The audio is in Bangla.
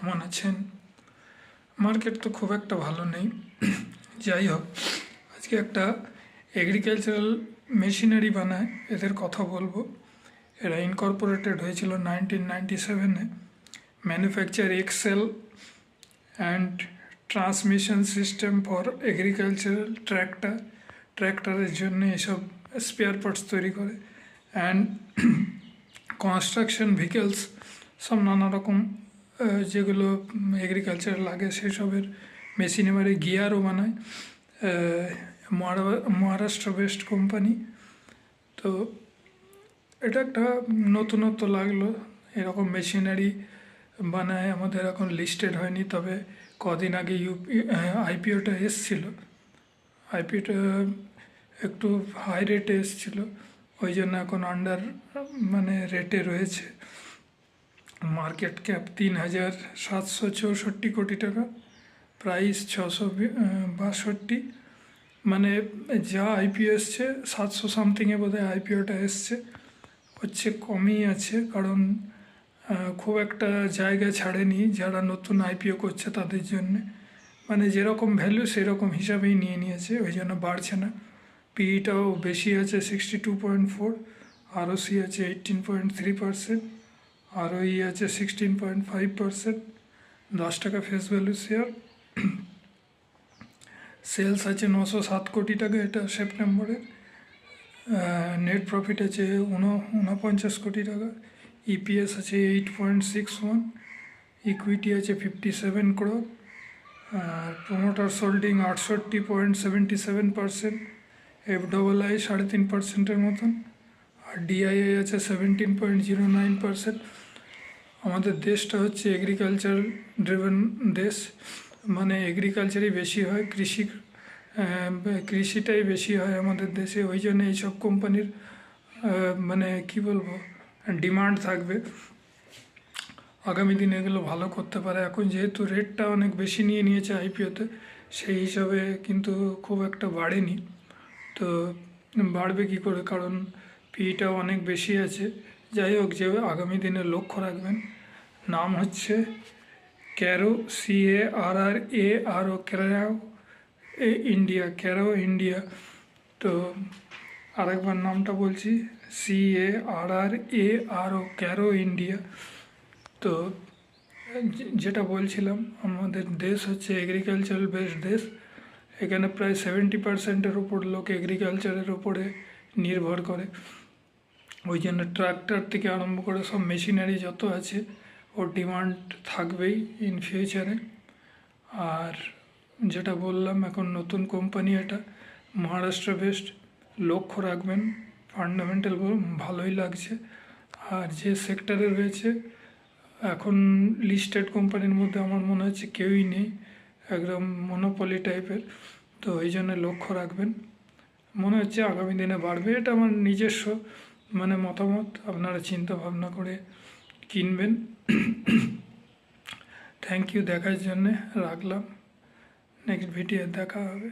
কেমন আছেন? মার্কেট তো খুব একটা ভালো নেই। যাই হোক, আজকে একটা এগ্রিকালচারাল মেশিনারি বানায় এদের কথা বলবো। এরা ইনকর্পোরেটেড হয়েছিল 1997-এ। Manufacture axle and transmission system for agricultural ট্র্যাক্টরের জন্য এসব স্পেয়ার পার্টস তৈরি করে। অ্যান্ড কনস্ট্রাকশন ভেহিকেলস, সব নানা রকম যেগুলো এগ্রিকালচার লাগে সেসবের মেশিনারি গিয়ারও বানায়। Maharashtra best company. তো এটা একটা নতুনত্ব লাগলো, এরকম মেশিনারি বানায়। আমাদের এখন লিস্টেড হয়নি, তবে কদিন আগে আইপিওটা এসছিল। আইপিওটা একটু হাই রেটে এসছিল, ওই জন্য এখন আন্ডার রেটে রয়েছে। মার্কেট ক্যাপ 3,764 কোটি টাকা, প্রাইস 662। যা আইপিও এসছে 700 সামথিংয়ে বোধহয় আইপিওটা এসছে, হচ্ছে কমই আছে, কারণ খুব একটা জায়গা ছাড়েনি যারা নতুন আইপিও করছে তাদের জন্যে। যেরকম ভ্যালু সেরকম হিসাবেই নিয়ে নিয়েছে, ওই জন্য বাড়ছে না। পিইটাও বেশি আছে 62.4, আরওসি আছে 18.3%, আরওই আছে 16.5%, 10 টাকা ফেস ভ্যালু শেয়ার। সেলস আছে 907 কোটি টাকা এটা সেপ্টেম্বরের। নেট প্রফিট আছে 49 কোটি টাকা। ইপিএস আছে 8.61, ইকুইটি আছে 57 crore, আর প্রোমোটার্স হোল্ডিং 68.77%, এফডব্লিউআই 3.5%-এর মতন, আর ডিআইআই আছে 17.09%। আমাদের দেশটা হচ্ছে এগ্রিকালচার ড্রিভেন দেশ, এগ্রিকালচারই বেশি হয়, কৃষিটাই বেশি হয় আমাদের দেশে। ওই জন্য এইসব কোম্পানির কি বলবো, ডিমান্ড থাকবে। আগামী দিনে এগুলো ভালো করতে পারে। এখন যেহেতু রেটটা অনেক বেশি নিয়ে নিয়েছে আইপিওতে, সেই হিসাবে কিন্তু খুব একটা বাড়েনি। তো বাড়বে কি করে, কারণ পিটাও অনেক বেশি আছে। যাই হোক, যে আগামী দিনে লক্ষ্য রাখবেন, নাম হচ্ছে carraroindia। তো আরেকবার নামটা বলছি, carraroindia। তো যেটা বলছিলাম, আমাদের দেশ হচ্ছে এগ্রিকালচারাল বেসড দেশ। এখানে প্রায় 70%-এর ওপর লোক এগ্রিকালচারের ওপরে নির্ভর করে। ওই জন্য ট্রাক্টর থেকে আরম্ভ করে সব মেশিনারি যত আছে, ওর ডিমান্ড থাকবেই ইন ফিউচারে। আর যেটা বললাম, এখন নতুন কোম্পানি, এটা মহারাষ্ট্র বেসড, লক্ষ্য রাখবেন। ফান্ডামেন্টাল ভালোই লাগছে। আর যে সেক্টরে রয়েছে এখন লিস্টেড কোম্পানির মধ্যে আমার মনে হচ্ছে কেউই নেই, একদম মনোপলি টাইপের। তো এই জন্য লক্ষ্য রাখবেন, মনে হচ্ছে আগামী দিনে বাড়বে। এটা আমার নিজস্ব মতামত, আপনারা চিন্তা ভাবনা করে কিনবেন। থ্যাংক ইউ দেখার জন্যে, রাখলাম। নেক্সট ভিডিও দেখা হবে।